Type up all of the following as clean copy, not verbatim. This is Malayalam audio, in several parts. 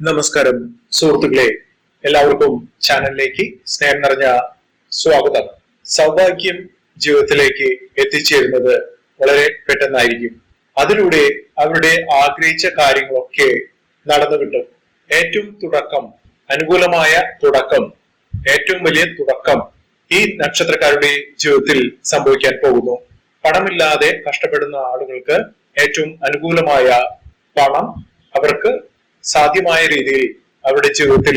നമസ്കാരം സുഹൃത്തുക്കളെ, എല്ലാവർക്കും ചാനലിലേക്ക് സ്നേഹം നിറഞ്ഞ സ്വാഗതം. സൗഭാഗ്യം ജീവിതത്തിലേക്ക് എത്തിച്ചേരുന്നത് വളരെ പെട്ടെന്നായിരിക്കും. അതിലൂടെ അവരുടെ ആഗ്രഹിച്ച കാര്യങ്ങളൊക്കെ നടന്നു കിട്ടും. ഏറ്റവും തുടക്കം, അനുകൂലമായ തുടക്കം, ഏറ്റവും വലിയ തുടക്കം ഈ നക്ഷത്രക്കാരുടെ ജീവിതത്തിൽ സംഭവിക്കാൻ പോകുന്നു. പണമില്ലാതെ കഷ്ടപ്പെടുന്ന ആളുകൾക്ക് ഏറ്റവും അനുകൂലമായ പണം അവർക്ക് സാധ്യമായ രീതിയിൽ അവരുടെ ജീവിതത്തിൽ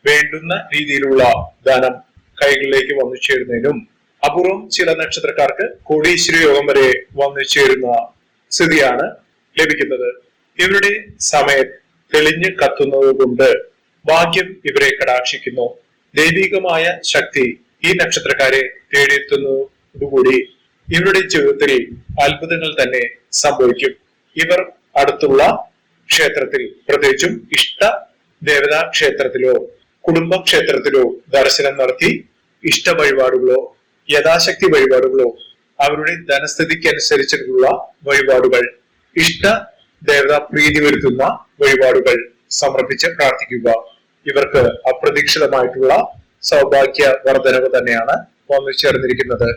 വേണ്ടുന്ന രീതിയിലുള്ള ധനം കൈകളിലേക്ക് വന്നു ചേരുന്നതിനും, അപൂർവം ചില നക്ഷത്രക്കാർക്ക് കോടീശ്വര യോഗം വരെ വന്നു ചേരുന്ന സ്ഥിതിയാണ് ലഭിക്കുന്നത്. ഇവരുടെ സമയം തെളിഞ്ഞു കത്തുന്നത് കൊണ്ട് ഭാഗ്യം ഇവരെ കടാക്ഷിക്കുന്നു. ദൈവികമായ ശക്തി ഈ നക്ഷത്രക്കാരെ തേടിയെത്തുന്നതോടുകൂടി ഇവരുടെ ജീവിതത്തിൽ അത്ഭുതങ്ങൾ തന്നെ സംഭവിക്കും. ഇവർ അടുത്തുള്ള ക്ഷേത്രത്തിൽ, പ്രത്യേകിച്ചും ഇഷ്ട ദേവതാ ക്ഷേത്രത്തിലോ കുടുംബ ക്ഷേത്രത്തിലോ ദർശനം നടത്തി ഇഷ്ട വഴിപാടുകളോ യഥാശക്തി വഴിപാടുകളോ അവരുടെ ധനസ്ഥിതിക്ക് അനുസരിച്ചിട്ടുള്ള വഴിപാടുകൾ, ഇഷ്ട ദേവതാ പ്രീതി വരുത്തുന്ന വഴിപാടുകൾ സമർപ്പിച്ച് പ്രാർത്ഥിക്കുക. ഇവർക്ക് അപ്രതീക്ഷിതമായിട്ടുള്ള സൗഭാഗ്യ വർധനവ് തന്നെയാണ് വന്നു ചേർന്നിരിക്കുന്നത്.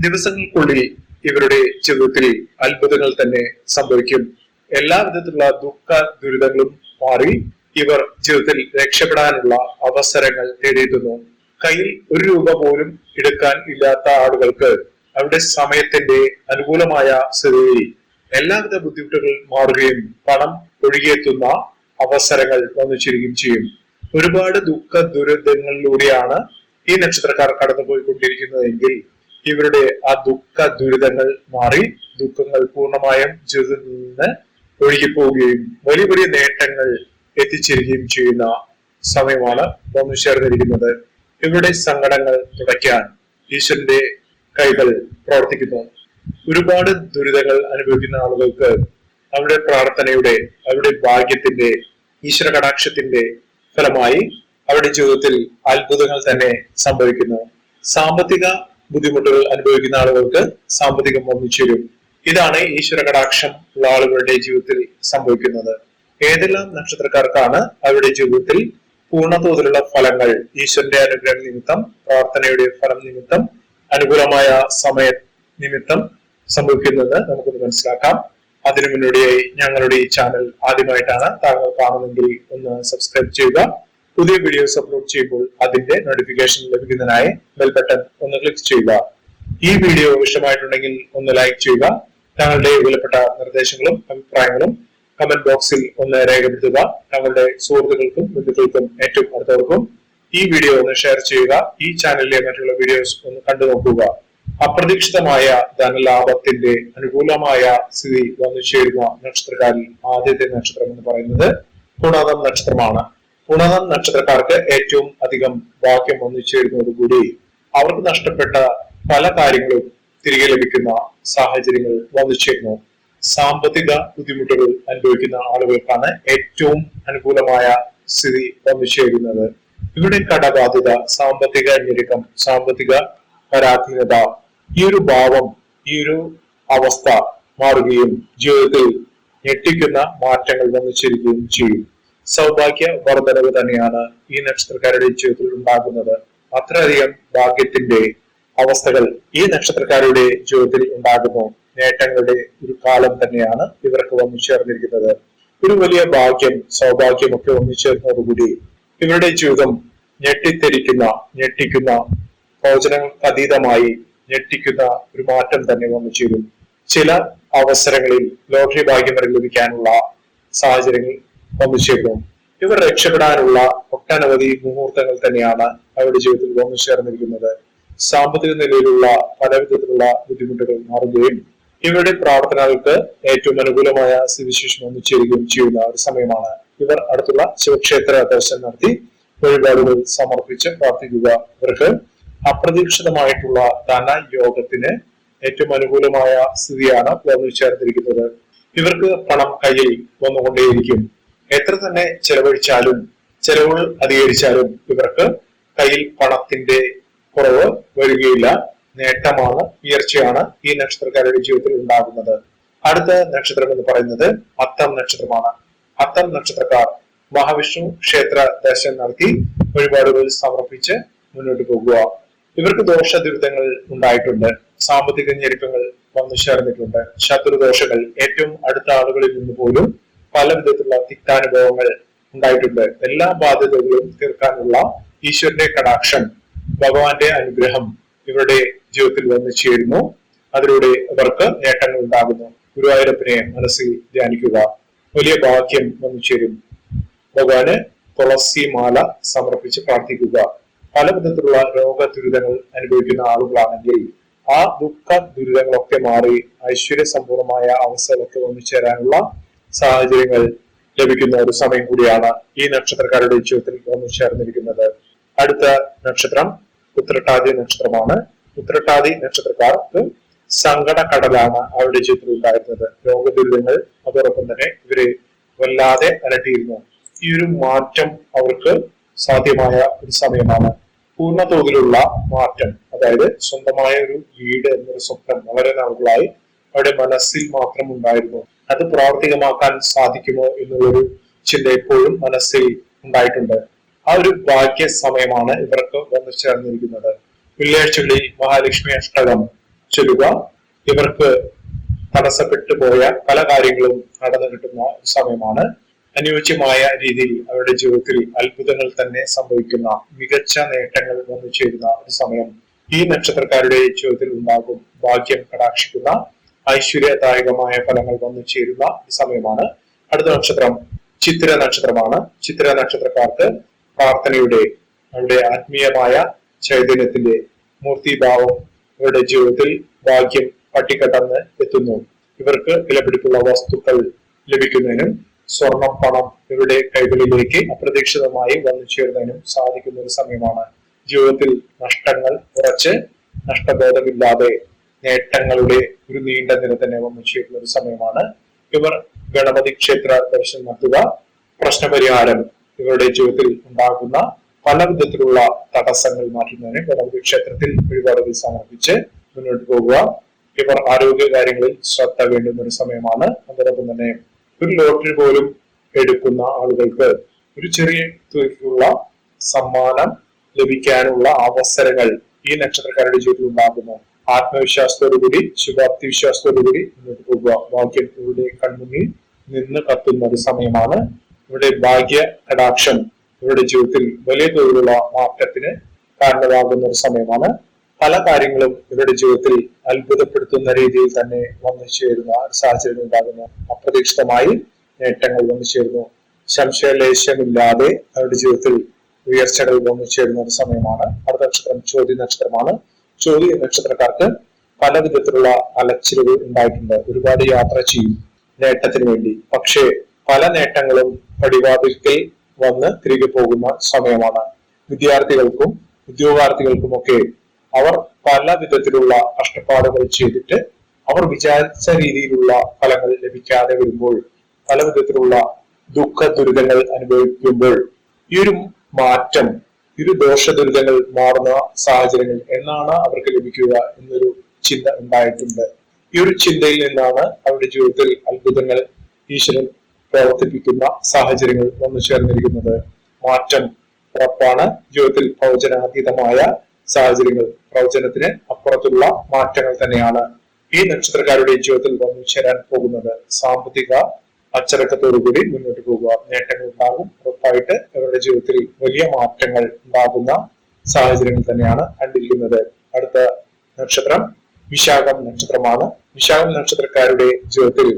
ദിവസങ്ങൾക്കുള്ളിൽ ഇവരുടെ ജീവിതത്തിൽ അത്ഭുതങ്ങൾ തന്നെ സംഭവിക്കും. എല്ലാ വിധത്തിലുള്ള ദുഃഖ ദുരിതങ്ങളും മാറി ഇവർ ജീവിതത്തിൽ രക്ഷപ്പെടാനുള്ള അവസരങ്ങൾ തേടിയെത്തുന്നു. കയ്യിൽ ഒരു രൂപ പോലും എടുക്കാൻ ഇല്ലാത്ത ആളുകൾക്ക് അവരുടെ സമയത്തിന്റെ അനുകൂലമായ സ്ഥിതിയിൽ എല്ലാവിധ ബുദ്ധിമുട്ടുകൾ മാറുകയും പണം ഒഴുകിയെത്തുന്ന അവസരങ്ങൾ വന്നു ചേരുകയും ചെയ്യും. ഒരുപാട് ദുഃഖ ദുരിതങ്ങളിലൂടെയാണ് ഈ നക്ഷത്രക്കാർ കടന്നുപോയിക്കൊണ്ടിരിക്കുന്നതെങ്കിൽ ഇവരുടെ ആ ദുഃഖ ദുരിതങ്ങൾ മാറി ദുഃഖങ്ങൾ പൂർണ്ണമായും ജീവിതത്തിൽ നിന്ന് ഒഴുകിപ്പോവുകയും വലിയ വലിയ നേട്ടങ്ങൾ എത്തിച്ചേരുകയും ചെയ്യുന്ന സമയമാണ് വന്നു ചേർന്നിരിക്കുന്നത്. ഇവരുടെ സങ്കടങ്ങൾ തുടയ്ക്കാൻ ഈശ്വരന്റെ കൈകൾ പ്രവർത്തിക്കുന്നു. ഒരുപാട് ദുരിതങ്ങൾ അനുഭവിക്കുന്ന ആളുകൾക്ക് അവരുടെ പ്രാർത്ഥനയുടെ, അവരുടെ ഭാഗ്യത്തിന്റെ, ഈശ്വര കടാക്ഷത്തിന്റെ ഫലമായി അവരുടെ ജീവിതത്തിൽ അത്ഭുതങ്ങൾ തന്നെ സംഭവിക്കുന്നു. സാമ്പത്തിക ബുദ്ധിമുട്ടുകൾ അനുഭവിക്കുന്ന ആളുകൾക്ക് സാമ്പത്തികം വന്നു ചേരും. ഇതാണ് ഈശ്വര കടാക്ഷം ഉള്ള ആളുകളുടെ ജീവിതത്തിൽ സംഭവിക്കുന്നത്. ഏതെല്ലാം നക്ഷത്രക്കാർക്കാണ് അവരുടെ ജീവിതത്തിൽ പൂർണ്ണതോതിലുള്ള ഫലങ്ങൾ ഈശ്വരന്റെ അനുഗ്രഹം നിമിത്തം, പ്രാർത്ഥനയുടെ ഫലം നിമിത്തം, അനുകൂലമായ സമയ നിമിത്തം സംഭവിക്കുന്നതെന്ന് നമുക്കൊന്ന് മനസ്സിലാക്കാം. അതിനു മുന്നോടിയായി ഞങ്ങളുടെ ഈ ചാനൽ ആദ്യമായിട്ടാണ് താങ്കൾ കാണുമെങ്കിൽ ഒന്ന് സബ്സ്ക്രൈബ് ചെയ്യുക. പുതിയ വീഡിയോസ് അപ്ലോഡ് ചെയ്യുമ്പോൾ അതിന്റെ നോട്ടിഫിക്കേഷൻ ലഭിക്കുന്നതിനായി ബെൽ ബട്ടൺ ഒന്ന് ക്ലിക്ക് ചെയ്യുക. ഈ വീഡിയോ ഇഷ്ടമായിട്ടുണ്ടെങ്കിൽ ഒന്ന് ലൈക്ക് ചെയ്യുക. താങ്കളുടെ വിലപ്പെട്ട നിർദ്ദേശങ്ങളും അഭിപ്രായങ്ങളും കമന്റ് ബോക്സിൽ ഒന്ന് രേഖപ്പെടുത്തുക. താങ്കളുടെ സുഹൃത്തുക്കൾക്കും ബന്ധുക്കൾക്കും ഏറ്റവും അടുത്തവർക്കും ഈ വീഡിയോ ഒന്ന് ഷെയർ ചെയ്യുക. ഈ ചാനലിലെ മറ്റുള്ള വീഡിയോസ് ഒന്ന് കണ്ടു നോക്കുക. അപ്രതീക്ഷിതമായ ധനലാഭത്തിന്റെ അനുകൂലമായ സ്ഥിതി വന്നു ചേരുന്ന നക്ഷത്രക്കാരിൽ ആദ്യത്തെ നക്ഷത്രം എന്ന് പറയുന്നത് പുണർതം നക്ഷത്രമാണ്. പുണർതം നക്ഷത്രക്കാർക്ക് ഏറ്റവും അധികം ഭാഗ്യം വന്നു ചേരുന്നതോടുകൂടി അവർക്ക് നഷ്ടപ്പെട്ട പല കാര്യങ്ങളും തിരികെ ലഭിക്കുന്ന സാഹചര്യങ്ങൾ വന്നു ചേരുന്നു. സാമ്പത്തിക ബുദ്ധിമുട്ടുകൾ അനുഭവിക്കുന്ന ആളുകൾക്കാണ് ഏറ്റവും അനുകൂലമായ സ്ഥിതി വന്നു ചേരുന്നത്. ഇവിടെ കടബാധ്യത, സാമ്പത്തിക ഞെരുക്കം, സാമ്പത്തിക പരാധീനത, ഈ ഒരു ഭാവം, ഈ ഒരു അവസ്ഥ മാറുകയും ജീവിതത്തിൽ ഞെട്ടിക്കുന്ന മാറ്റങ്ങൾ വന്നു ചേരുകയും ചെയ്യും. സൗഭാഗ്യ വർധനവ് തന്നെയാണ് ഈ നക്ഷത്രക്കാരുടെ ജീവിതത്തിൽ ഉണ്ടാകുന്നത്. അത്രയധികം ഭാഗ്യത്തിന്റെ അവസ്ഥകൾ ഈ നക്ഷത്രക്കാരുടെ ജീവിതത്തിൽ ഉണ്ടാകുന്നു. നേട്ടങ്ങളുടെ ഒരു കാലം തന്നെയാണ് ഇവർക്ക് വന്നു ചേർന്നിരിക്കുന്നത്. ഒരു വലിയ ഭാഗ്യം, സൗഭാഗ്യം ഒക്കെ വന്നു ചേർന്നതോടുകൂടി ഇവരുടെ ജീവിതം ഞെട്ടിക്കുന്ന പ്രവചനങ്ങൾക്ക് അതീതമായി ഞെട്ടിക്കുന്ന ഒരു മാറ്റം തന്നെ വന്നു ചേരും. ചില അവസരങ്ങളിൽ ലോട്ടറി ഭാഗ്യം വരെ ലഭിക്കാനുള്ള സാഹചര്യങ്ങൾ വന്നു ചേരുന്നു. ഇവർ രക്ഷപ്പെടാനുള്ള ഒട്ടനവധി മുഹൂർത്തങ്ങൾ തന്നെയാണ് അവരുടെ ജീവിതത്തിൽ വന്നു ചേർന്നിരിക്കുന്നത്. സാമ്പത്തിക നിലയിലുള്ള പലവിധത്തിലുള്ള ബുദ്ധിമുട്ടുകൾ മാറുകയും ഇവരുടെ പ്രാർത്ഥനകൾക്ക് ഏറ്റവും അനുകൂലമായ സ്ഥിതിവിശേഷം വന്നു ചേരുകയും ചെയ്യുന്ന ഒരു സമയമാണ്. ഇവർ അടുത്തുള്ള ശിവക്ഷേത്ര ദർശനം നടത്തി വഴിപാടുകൾ സമർപ്പിച്ച് പ്രാർത്ഥിക്കുക. ഇവർക്ക് അപ്രതീക്ഷിതമായിട്ടുള്ള ധനയോഗത്തിന് ഏറ്റവും അനുകൂലമായ സ്ഥിതിയാണ് വന്നു ചേർന്നിരിക്കുന്നത്. ഇവർക്ക് പണം കയ്യിൽ വന്നുകൊണ്ടേയിരിക്കും. എത്ര തന്നെ ചെലവഴിച്ചാലും, ചെലവുകൾ അധികരിച്ചാലും ഇവർക്ക് കയ്യിൽ പണത്തിന്റെ കുറവ് വരികയില്ല. നേട്ടമാണ്, ഉയർച്ചയാണ് ഈ നക്ഷത്രക്കാരുടെ ജീവിതത്തിൽ ഉണ്ടാകുന്നത്. അടുത്ത നക്ഷത്രം എന്ന് പറയുന്നത് അത്തം നക്ഷത്രമാണ്. അത്തം നക്ഷത്രക്കാർ മഹാവിഷ്ണു ക്ഷേത്ര ദർശനം നടത്തി വഴിപാടുകൾ സമർപ്പിച്ച് മുന്നോട്ട് പോകുക. ഇവർക്ക് ദോഷ ദുരിതങ്ങൾ ഉണ്ടായിട്ടുണ്ട്. സാമ്പത്തിക ഞെരുക്കങ്ങൾ വന്നു ചേർന്നിട്ടുണ്ട്. ശത്രുദോഷങ്ങൾ, ഏറ്റവും അടുത്ത ആളുകളിൽ നിന്ന് പോലും പല വിധത്തിലുള്ള തിക്താനുഭവങ്ങൾ ഉണ്ടായിട്ടുണ്ട്. എല്ലാ ബാധ്യതകളും തീർക്കാനുള്ള ഈശ്വരന്റെ കടാക്ഷം, ഭഗവാന്റെ അനുഗ്രഹം ഇവരുടെ ജീവിതത്തിൽ വന്നു ചേരുന്നു. അതിലൂടെ ഇവർക്ക് നേട്ടങ്ങൾ ഉണ്ടാകുന്നു. ഗുരുവായൂരപ്പനെ മനസ്സിൽ ധ്യാനിക്കുക. വലിയ ഭാഗ്യം വന്നു ചേരും. ഭഗവാന് തുളസി മാല സമർപ്പിച്ച് പ്രാർത്ഥിക്കുക. പല വിധത്തിലുള്ള രോഗ ദുരിതങ്ങൾ അനുഭവിക്കുന്ന ആളുകളാണെങ്കിൽ ആ ദുഃഖ ദുരിതങ്ങളൊക്കെ മാറി ഐശ്വര്യ സമ്പൂർണമായ അവസ്ഥകളൊക്കെ വന്നു ചേരാനുള്ള സാഹചര്യങ്ങൾ ലഭിക്കുന്ന ഒരു സമയം കൂടിയാണ് ഈ നക്ഷത്രക്കാരുടെ ജീവിതത്തിൽ വന്നു ചേർന്നിരിക്കുന്നത്. അടുത്ത നക്ഷത്രം ഉത്രട്ടാതി നക്ഷത്രമാണ്. ഉത്രട്ടാതി നക്ഷത്രക്കാർക്ക് സങ്കടക്കടലാണ് അവരുടെ ജീവിതത്തിൽ ഉണ്ടായിരുന്നത്. രോഗദുരിതങ്ങൾ അതോടൊപ്പം തന്നെ ഇവരെ വല്ലാതെ അലട്ടിയിരുന്നു. ഈ ഒരു മാറ്റം അവർക്ക് സാധ്യമായ ഒരു സമയമാണ്. പൂർണ്ണ തോതിലുള്ള മാറ്റം, അതായത് സ്വന്തമായ ഒരു വീട് എന്നൊരു സ്വപ്നം വളരെ നാളുകളായി അവരുടെ മനസ്സിൽ മാത്രം ഉണ്ടായിരുന്നു. അത് പ്രാവർത്തികമാക്കാൻ സാധിക്കുമോ എന്നുള്ളൊരു ചിന്ത എപ്പോഴും മനസ്സിൽ ഉണ്ടായിട്ടുണ്ട്. ആ ഒരു ഭാഗ്യ സമയമാണ് ഇവർക്ക് വന്നു ചേർന്നിരിക്കുന്നത്. വെള്ളിയാഴ്ചകളിൽ മഹാലക്ഷ്മി അഷ്ടകം ചൊല്ലുക. ഇവർക്ക് തടസ്സപ്പെട്ടു പോയ പല കാര്യങ്ങളും നടന്നു കിട്ടുന്ന സമയമാണ്. അനുയോജ്യമായ രീതിയിൽ അവരുടെ ജീവിതത്തിൽ അത്ഭുതങ്ങൾ തന്നെ സംഭവിക്കുന്ന മികച്ച നേട്ടങ്ങൾ വന്നു ചേരുന്ന ഒരു സമയം ഈ നക്ഷത്രക്കാരുടെ ജീവിതത്തിൽ ഉണ്ടാകും. ഭാഗ്യം കടാക്ഷിക്കുന്ന ഐശ്വര്യദായകമായ ഫലങ്ങൾ വന്നു ചേരുന്ന സമയമാണ്. അടുത്ത നക്ഷത്രം ചിത്തിര നക്ഷത്രമാണ്. ചിത്തിര നക്ഷത്രക്കാർക്ക് പ്രാർത്ഥനയുടെ, അവരുടെ ആത്മീയമായ ചൈതന്യത്തിന്റെ മൂർത്തിഭാവം ഇവരുടെ ജീവിതത്തിൽ ഭാഗ്യം പട്ടികടന്ന് എത്തുന്നു. ഇവർക്ക് വിലപിടിപ്പുള്ള വസ്തുക്കൾ ലഭിക്കുന്നതിനും സ്വർണം, പണം ഇവരുടെ കൈകളിലേക്ക് അപ്രതീക്ഷിതമായി വന്നു ചേരുന്നതിനും സാധിക്കുന്ന ഒരു സമയമാണ്. ജീവിതത്തിൽ നഷ്ടങ്ങൾ കുറച്ച് നഷ്ടബോധമില്ലാതെ നേട്ടങ്ങളുടെ ഒരു നീണ്ട നിര തന്നെ വന്നു ചേരുന്ന ഒരു സമയമാണ്. ഇവർ ഗണപതി ക്ഷേത്ര ദർശനം നടത്തുക. പ്രശ്നപരിഹാരം, ഇവരുടെ ജീവിതത്തിൽ ഉണ്ടാകുന്ന പല വിധത്തിലുള്ള തടസ്സങ്ങൾ മാറ്റുന്നതിന് ഗണപതി ക്ഷേത്രത്തിൽ വഴിപാടുകൾ സമർപ്പിച്ച് മുന്നോട്ട് പോകുക. ഇവർ ആരോഗ്യ കാര്യങ്ങളിൽ ശ്രദ്ധ വേണ്ടുന്ന ഒരു സമയമാണ്. അതോടൊപ്പം തന്നെ ഒരു ലോട്ടറി പോലും എടുക്കുന്ന ആളുകൾക്ക് ഒരു ചെറിയ തുകയ്ക്കുള്ള സമ്മാനം ലഭിക്കാനുള്ള അവസരങ്ങൾ ഈ നക്ഷത്രക്കാരുടെ ജീവിതത്തിൽ ഉണ്ടാകുന്നു. ആത്മവിശ്വാസത്തോടുകൂടി, ശുഭാപ്തി വിശ്വാസത്തോടുകൂടി മുന്നോട്ട് പോകുക. ഭാഗ്യം ഇവരുടെ കൺമുന്നിൽ നിന്ന് കത്തുന്ന ഒരു സമയമാണ്. ഇവിടെ ഭാഗ്യ കടാക്ഷം ഇവരുടെ ജീവിതത്തിൽ വലിയ തോതിലുള്ള മാറ്റത്തിന് കാരണമാകുന്ന ഒരു സമയമാണ്. പല കാര്യങ്ങളും ഇവരുടെ ജീവിതത്തിൽ അത്ഭുതപ്പെടുത്തുന്ന രീതിയിൽ തന്നെ വന്നു ചേരുന്ന സാഹചര്യം ഉണ്ടാകുന്നു. അപ്രതീക്ഷിതമായി നേട്ടങ്ങൾ വന്നു ചേരുന്നു. സംശയലേശമില്ലാതെ അവരുടെ ജീവിതത്തിൽ ഉയർച്ചകൾ വന്നു ചേരുന്ന ഒരു സമയമാണ്. അടുത്ത നക്ഷത്രം ചോതി നക്ഷത്രമാണ്. ചോതി നക്ഷത്രക്കാർക്ക് പല വിധത്തിലുള്ള അലച്ചിലുകൾ ഉണ്ടായിട്ടുണ്ട്. ഒരുപാട് യാത്ര ചെയ്യും നേട്ടത്തിന് വേണ്ടി. പക്ഷേ പല നേട്ടങ്ങളും പടിവാതിൽക്കൽ വന്ന് തിരികെ പോകുന്ന സമയമാണ്. വിദ്യാർത്ഥികൾക്കും ഉദ്യോഗാർത്ഥികൾക്കുമൊക്കെ അവർ പല വിധത്തിലുള്ള കഷ്ടപ്പാടുകൾ ചെയ്തിട്ട് അവർ വിചാരിച്ച രീതിയിലുള്ള ഫലങ്ങൾ ലഭിക്കാതെ വരുമ്പോൾ, പല വിധത്തിലുള്ള ദുഃഖ ദുരിതങ്ങൾ അനുഭവിക്കുമ്പോൾ ഈ ഒരു മാറ്റം, ഇരു ദോഷ ദുരിതങ്ങൾ മാറുന്ന സാഹചര്യങ്ങൾ എന്നാണ് അവർക്ക് ലഭിക്കുക എന്നൊരു ചിന്ത ഉണ്ടായിട്ടുണ്ട്. ഈ ഒരു ചിന്തയിൽ നിന്നാണ് അവരുടെ ജീവിതത്തിൽ അത്ഭുതങ്ങൾ ഈശ്വരൻ പ്രവർത്തിപ്പിക്കുന്ന സാഹചര്യങ്ങൾ വന്നു ചേർന്നിരിക്കുന്നത്. മാറ്റം ഉറപ്പാണ്. ജീവിതത്തിൽ പ്രവചനാതീതമായ സാഹചര്യങ്ങൾ, പ്രവചനത്തിന് അപ്പുറത്തുള്ള മാറ്റങ്ങൾ തന്നെയാണ് ഈ നക്ഷത്രക്കാരുടെ ജീവിതത്തിൽ വന്നു ചേരാൻ പോകുന്നത്. സാമ്പത്തിക അച്ചടക്കത്തോടുകൂടി മുന്നോട്ട് പോകുക. നേട്ടങ്ങൾ ഉണ്ടാകും. ഉറപ്പായിട്ട് അവരുടെ ജീവിതത്തിൽ വലിയ മാറ്റങ്ങൾ ഉണ്ടാകുന്ന സാഹചര്യങ്ങൾ തന്നെയാണ് കണ്ടിരിക്കുന്നത്. അടുത്ത നക്ഷത്രം വിശാഖം നക്ഷത്രമാണ്. വിശാഖം നക്ഷത്രക്കാരുടെ ജീവിതത്തിൽ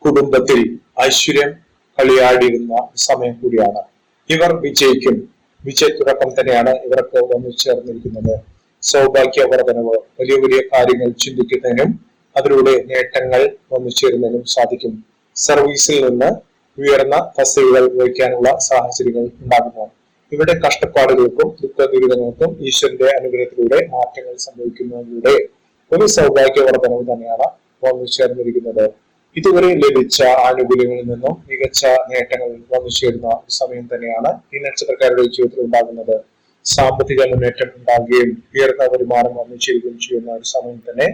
കുടുംബത്തിൽ ഐശ്വര്യം കളിയാടിയിരുന്ന സമയം കൂടിയാണ്. ഇവർ വിജയിക്കും. വിജയത്തുടക്കം തന്നെയാണ് ഇവർക്ക് വന്നു ചേർന്നിരിക്കുന്നത്. സൗഭാഗ്യവർദ്ധനവ്, വലിയ വലിയ കാര്യങ്ങൾ ചിന്തിക്കുന്നതിനും അതിലൂടെ നേട്ടങ്ങൾ വന്നു ചേരുന്നതിനും സാധിക്കും. സർവീസിൽ നിന്ന് ഉയർന്ന തസ്തികകൾ വഹിക്കാനുള്ള സാഹചര്യങ്ങൾ ഉണ്ടാകുന്നു. ഇവരുടെ കഷ്ടപ്പാടുകൾക്കും ദുഃഖ ദുരിതങ്ങൾക്കും ഈശ്വരന്റെ അനുഗ്രഹത്തിലൂടെ മാറ്റങ്ങൾ സംഭവിക്കുന്നതിലൂടെ ഒരു സൗഭാഗ്യവർദ്ധനവ് തന്നെയാണ് വന്നു ചേർന്നിരിക്കുന്നത്. ഇതുവരെ ലഭിച്ച ആനുകൂല്യങ്ങളിൽ നിന്നും മികച്ച നേട്ടങ്ങൾ വന്നു ചേരുന്ന സമയം തന്നെയാണ് ഈ നക്ഷത്രക്കാരുടെ ജീവിതത്തിൽ ഉണ്ടാകുന്നത്. സാമ്പത്തിക മുന്നേറ്റം ഉണ്ടാകുകയും ഉയർന്ന വരുമാനം വന്നു ചേരുകയും ചെയ്യുന്ന ഒരു സമയം തന്നെ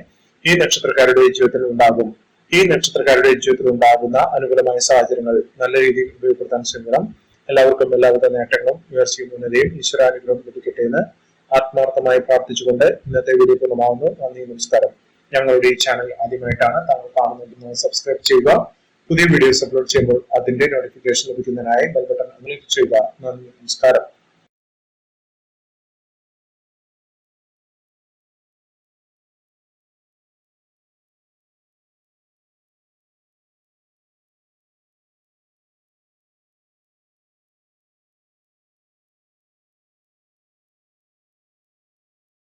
ഈ നക്ഷത്രക്കാരുടെ ജീവിതത്തിൽ ഉണ്ടാകും. ഈ നക്ഷത്രക്കാരുടെ ജീവിതത്തിൽ ഉണ്ടാകുന്ന അനുകൂലമായ സാഹചര്യങ്ങൾ നല്ല രീതിയിൽ ഉപയോഗപ്പെടുത്താൻ ശ്രമിക്കണം. എല്ലാവർക്കും എല്ലാവിധ നേട്ടങ്ങളും ഉയർച്ചയും ഉന്നതയും ഈശ്വരാനുഗ്രഹം ലഭിക്കട്ടെ എന്ന് ആത്മാർത്ഥമായി പ്രാർത്ഥിച്ചുകൊണ്ട് ഇന്നത്തെ വീഡിയോ പൂർണ്ണമാവുന്നു. നന്ദി, നമസ്കാരം. ഞങ്ങളുടെ ഈ ചാനൽ ആദ്യമായിട്ടാണ് താങ്കൾ കാണുന്നത്, സബ്സ്ക്രൈബ് ചെയ്യുക. പുതിയ വീഡിയോസ് അപ്ലോഡ് ചെയ്യുമ്പോൾ അതിന്റെ നോട്ടിഫിക്കേഷൻ ലഭിക്കുന്നതിനായി ബെൽ ബട്ടൺ ക്ലിക്ക് ചെയ്യുക. നന്ദി, നമസ്കാരം.